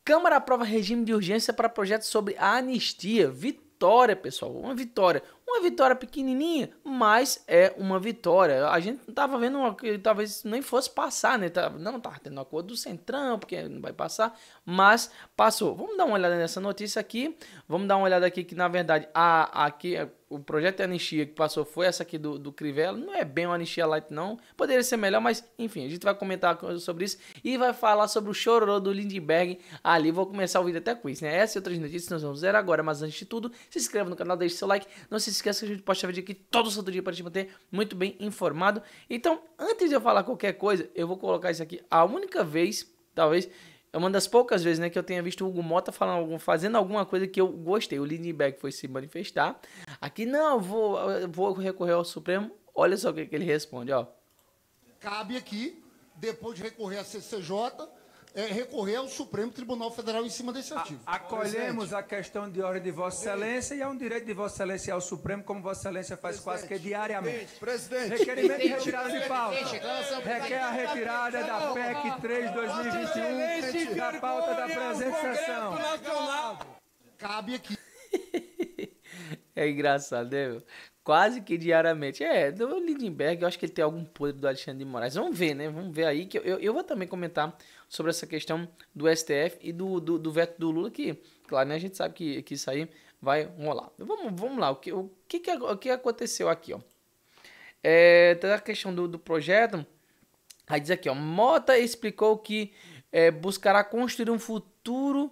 Câmara aprova regime de urgência para projeto sobre a anistia. Vitória, pessoal, uma vitória. Uma vitória pequenininha, mas é uma vitória. A gente tava vendo que talvez nem fosse passar, né? Não, tava tendo um acordo do Centrão, porque não vai passar, mas passou. Vamos dar uma olhada nessa notícia aqui. Vamos dar uma olhada aqui que, na verdade, o projeto de anistia que passou foi essa aqui do Crivella. Não é bem uma anistia light, não. Poderia ser melhor, mas, enfim, a gente vai comentar sobre isso e vai falar sobre o chororô do Lindbergh ali. Vou começar o vídeo até com isso, né? Essa e outras notícias nós vamos ver agora, mas antes de tudo, se inscreva no canal, deixe seu like. Não se esqueça que a gente posta vídeo aqui todo santo dia para te manter muito bem informado. Então, antes de eu falar qualquer coisa, eu vou colocar isso aqui. A única vez, talvez, é uma das poucas vezes, né, que eu tenha visto o Hugo Mota fazendo alguma coisa que eu gostei. O Lindbergh foi se manifestar. Aqui, não, vou recorrer ao Supremo. Olha só o que ele responde, ó. Cabe aqui, depois de recorrer à CCJ, recorrer ao Supremo Tribunal Federal em cima desse artigo. Acolhemos a questão de ordem de Vossa Excelência e é um direito de Vossa Excelência ao Supremo, como Vossa Excelência faz quase que diariamente. Requerimento de retirada de pauta. Requer a retirada da PEC 3/2021 da pauta da presente sessão. Cabe aqui. É engraçado, né, meu? Quase que diariamente. Do Lindbergh, eu acho que ele tem algum podre do Alexandre de Moraes. Vamos ver, né? Vamos ver aí, que eu vou também comentar sobre essa questão do STF e do veto do Lula, que, claro, né, a gente sabe que isso aí vai rolar. Vamos lá, o que aconteceu aqui, ó? Toda a questão do projeto, aí diz aqui, ó, Mota explicou que buscará construir um futuro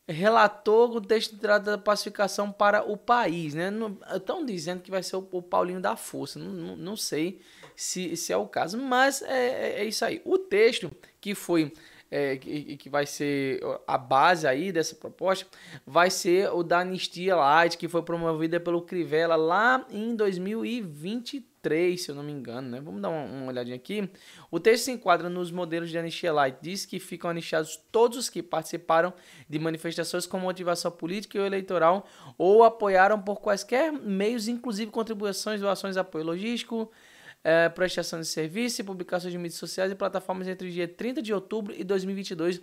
relator com o texto da pacificação para o país, né? Estão dizendo que vai ser o Paulinho da Força, não sei se é o caso, mas é isso aí. O texto que foi que vai ser a base aí dessa proposta vai ser o da Anistia Light, que foi promovida pelo Crivella lá em 2023, se eu não me engano, né? Vamos dar uma olhadinha aqui. O texto se enquadra nos modelos de Anistia Light, diz que ficam anistiados todos os que participaram de manifestações com motivação política ou eleitoral ou apoiaram por quaisquer meios, inclusive contribuições, doações, apoio logístico, prestação de serviço e publicações de mídias sociais e plataformas entre o dia 30 de outubro e 2022,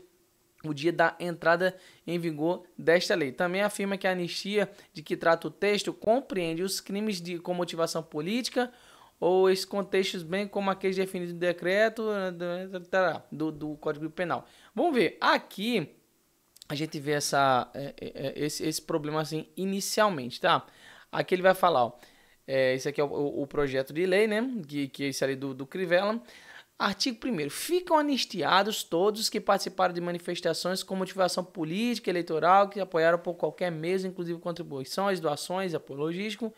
o dia da entrada em vigor desta lei. Também afirma que a anistia de que trata o texto compreende os crimes com motivação política ou esses contextos, bem como aqueles definidos no decreto do Código Penal. Vamos ver, aqui a gente vê esse problema assim inicialmente, tá? Aqui ele vai falar, ó, esse aqui é o projeto de lei, né? Que é esse ali do Crivella. Artigo 1º. Ficam anistiados todos que participaram de manifestações com motivação política, eleitoral, que apoiaram por qualquer meio, inclusive contribuições, doações, apoio logístico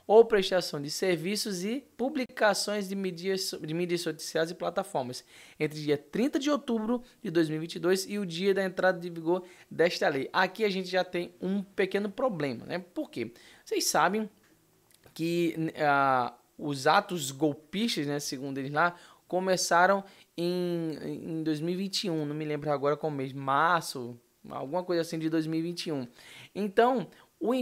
ou prestação de serviços e publicações de mídias sociais e plataformas entre dia 30 de outubro de 2022 e o dia da entrada de vigor desta lei. Aqui a gente já tem um pequeno problema, né? Por quê? Vocês sabem que os atos golpistas, né, segundo eles lá, começaram em 2021, não me lembro agora qual mês, março, alguma coisa assim de 2021. Então, o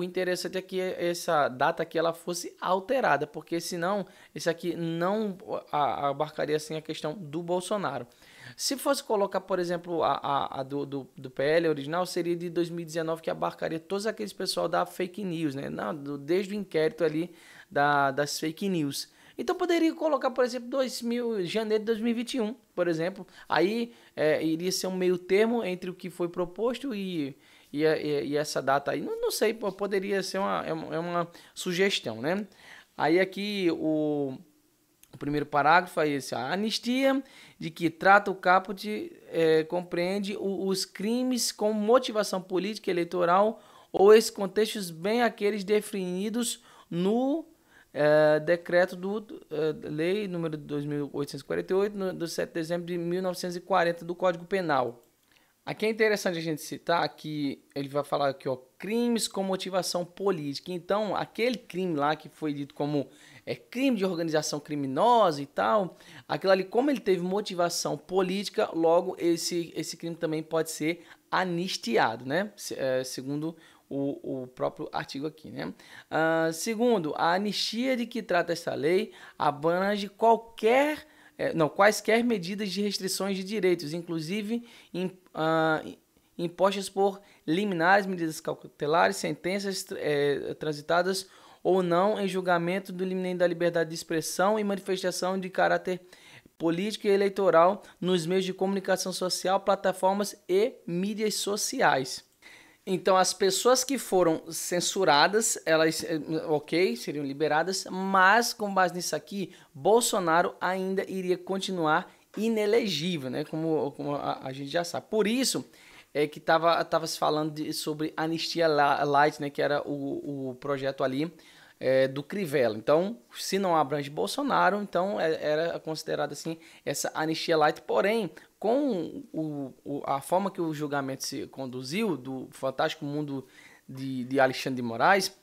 interessante é que essa data aqui ela fosse alterada, porque senão isso aqui não abarcaria assim a questão do Bolsonaro. Se fosse colocar, por exemplo, a do PL original, seria de 2019, que abarcaria todos aqueles pessoal da fake news, né? Desde o inquérito ali das fake news. Então poderia colocar, por exemplo, janeiro de 2021, por exemplo. Aí iria ser um meio termo entre o que foi proposto e essa data aí. Não sei, poderia ser uma sugestão, né? Aí aqui o primeiro parágrafo é esse. A anistia de que trata o caput compreende os crimes com motivação política eleitoral ou esses contextos bem aqueles definidos no decreto lei número 2.848 do 7 de dezembro de 1940 do Código Penal. Aqui é interessante a gente citar que ele vai falar aqui, ó, crimes com motivação política. Então, aquele crime lá que foi dito como crime de organização criminosa e tal, aquilo ali, como ele teve motivação política, logo esse crime também pode ser anistiado, né? Segundo o próprio artigo aqui, né? Segundo, a anistia de que trata essa lei abrange quaisquer medidas de restrições de direitos, inclusive impostas por liminares, medidas cautelares, sentenças transitadas ou não em julgamento do liminar da liberdade de expressão e manifestação de caráter político e eleitoral nos meios de comunicação social, plataformas e mídias sociais. Então, as pessoas que foram censuradas, elas, ok, seriam liberadas, mas com base nisso aqui, Bolsonaro ainda iria continuar inelegível, né? Como a gente já sabe. Por isso é que tava se falando sobre Anistia Light, né? Que era o projeto ali do Crivella. Então, se não abrange Bolsonaro, então era considerado assim essa Anistia Light. Porém, com a forma que o julgamento se conduziu, do fantástico mundo de Alexandre de Moraes,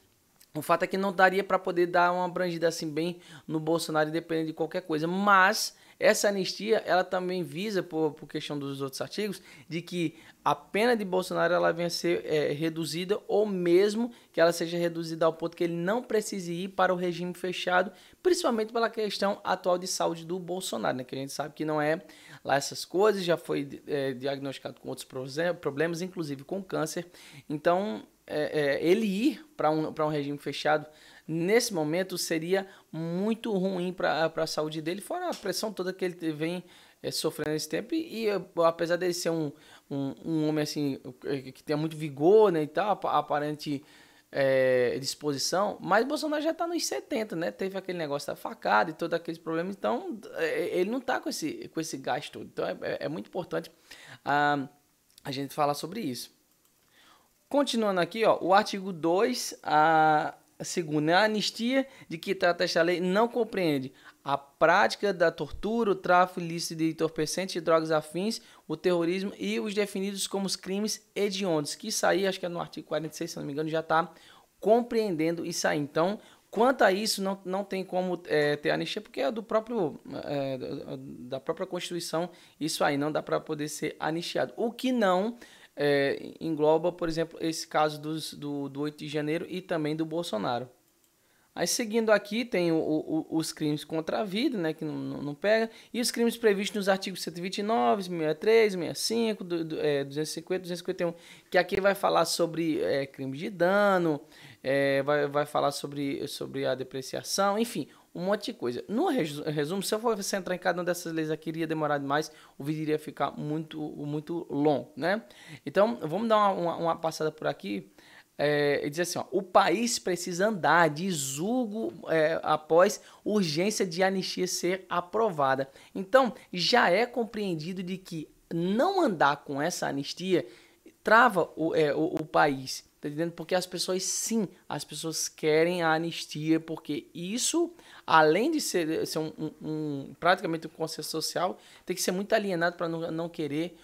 o fato é que não daria para poder dar uma abrangida assim bem no Bolsonaro, independente de qualquer coisa. Mas essa anistia, ela também visa, por questão dos outros artigos, de que a pena de Bolsonaro ela venha a ser reduzida, ou mesmo que ela seja reduzida ao ponto que ele não precise ir para o regime fechado, principalmente pela questão atual de saúde do Bolsonaro, né? Que a gente sabe que não é lá essas coisas, já foi diagnosticado com outros problemas, inclusive com câncer. Então, ele ir para um regime fechado nesse momento seria muito ruim para a saúde dele, fora a pressão toda que ele vem sofrendo nesse tempo. E apesar dele ser um homem assim que tem muito vigor, né, e tal, aparente disposição, mas Bolsonaro já está nos 70, né? Teve aquele negócio da facada e todos aqueles problemas, então ele não está com esse gasto todo. Então é muito importante a gente falar sobre isso. Continuando aqui, ó, o artigo 2, a segunda, a anistia de que trata esta lei não compreende a prática da tortura, o tráfico ilícito de entorpecentes e drogas afins, o terrorismo e os definidos como os crimes hediondos, que isso aí, acho que é no artigo 46, se não me engano, já está compreendendo isso aí. Então, quanto a isso, não tem como ter anistia, porque é do próprio, da própria Constituição, isso aí não dá para poder ser anistiado. O que não engloba, por exemplo, esse caso do 8 de janeiro e também do Bolsonaro. Aí, seguindo aqui, tem os crimes contra a vida, né, que não pega, e os crimes previstos nos artigos 129, 63, 65, 250, 251, que aqui vai falar sobre crimes de dano, vai falar sobre a depreciação, enfim, um monte de coisa. No resumo, se eu fosse entrar em cada uma dessas leis aqui, iria demorar demais, o vídeo iria ficar muito, muito longo, né? Então, vamos dar uma passada por aqui. Ele diz assim, ó, o país precisa andar de julgo após urgência de anistia ser aprovada. Então, já é compreendido de que não andar com essa anistia trava o país, tá entendendo? Porque as pessoas querem a anistia, porque isso, além de ser praticamente um consenso social, tem que ser muito alienado para não querer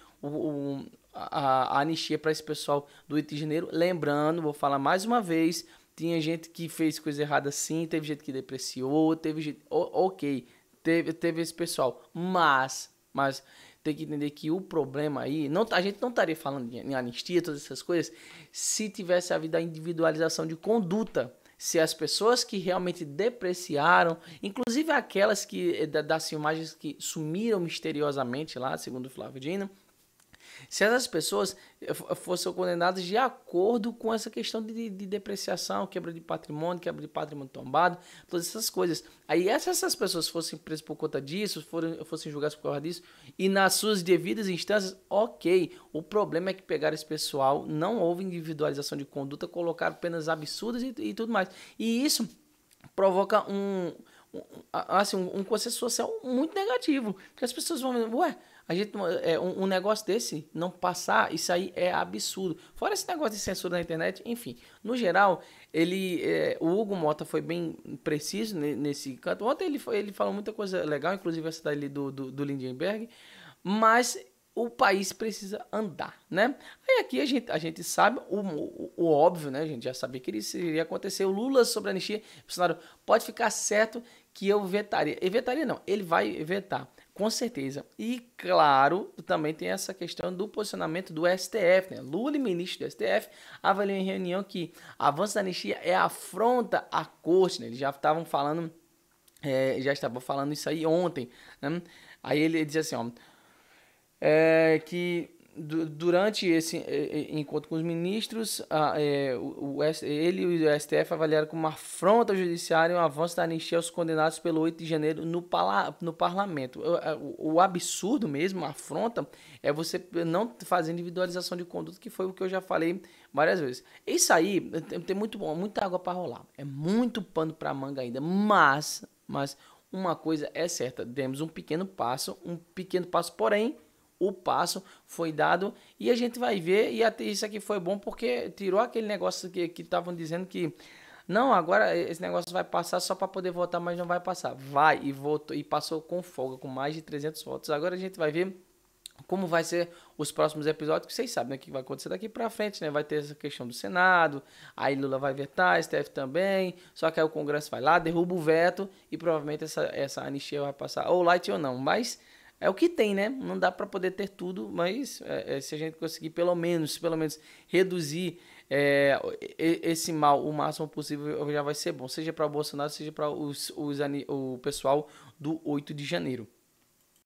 a anistia para esse pessoal do 8 de janeiro. Lembrando, vou falar mais uma vez, tinha gente que fez coisa errada sim, teve gente que depreciou, teve gente, ok, teve esse pessoal, mas tem que entender que o problema aí, a gente não estaria falando em anistia, todas essas coisas, se tivesse havido a individualização de conduta, se as pessoas que realmente depreciaram, inclusive aquelas das filmagens que sumiram misteriosamente lá, segundo o Flávio Dino, se essas pessoas fossem condenadas de acordo com essa questão de depreciação, quebra de patrimônio tombado, todas essas coisas. Aí se essas pessoas fossem presas por conta disso, fossem julgadas por causa disso, e nas suas devidas instâncias, ok. O problema é que pegaram esse pessoal, não houve individualização de conduta, colocaram penas absurdas e tudo mais. E isso provoca um consenso social muito negativo, porque as pessoas vão ver, ué, um negócio desse não passar, isso aí é absurdo. Fora esse negócio de censura na internet, enfim. No geral, o Hugo Mota foi bem preciso nesse canto. Ontem ele falou muita coisa legal, inclusive essa dali do Lindenberg, mas o país precisa andar, né? Aí aqui a gente sabe o óbvio, né? A gente já sabia que isso iria acontecer. O Lula sobre a anistia, Bolsonaro, pode ficar certo que eu vetaria. Ele vetaria não, ele vai vetar. Com certeza. E, claro, também tem essa questão do posicionamento do STF, né? Lula e ministro do STF avaliam em reunião que avanço da anistia é afronta à corte, né? Eles já estavam falando isso aí ontem, né? Aí ele diz assim, ó, que durante esse encontro com os ministros, ele e o STF avaliaram como uma afronta ao judiciário e um avanço da anistia aos condenados pelo 8 de janeiro no parlamento. O absurdo mesmo, a afronta, é você não fazer individualização de conduta, que foi o que eu já falei várias vezes. Isso aí tem muita água para rolar. É muito pano para manga ainda, mas uma coisa é certa, demos um pequeno passo, porém o passo foi dado e a gente vai ver, e até isso aqui foi bom porque tirou aquele negócio que estavam dizendo que não, agora esse negócio vai passar só para poder votar, mas não vai passar. Vai, e votou, e passou com folga, com mais de 300 votos. Agora a gente vai ver como vai ser os próximos episódios, que vocês sabem, né, que vai acontecer daqui para frente, né? Vai ter essa questão do Senado, aí Lula vai vetar, STF também, só que aí o Congresso vai lá, derruba o veto e provavelmente essa anistia vai passar, ou light ou não, mas é o que tem, né? Não dá para poder ter tudo, mas se a gente conseguir pelo menos reduzir esse mal o máximo possível, já vai ser bom, seja para o Bolsonaro, seja para o pessoal do 8 de janeiro.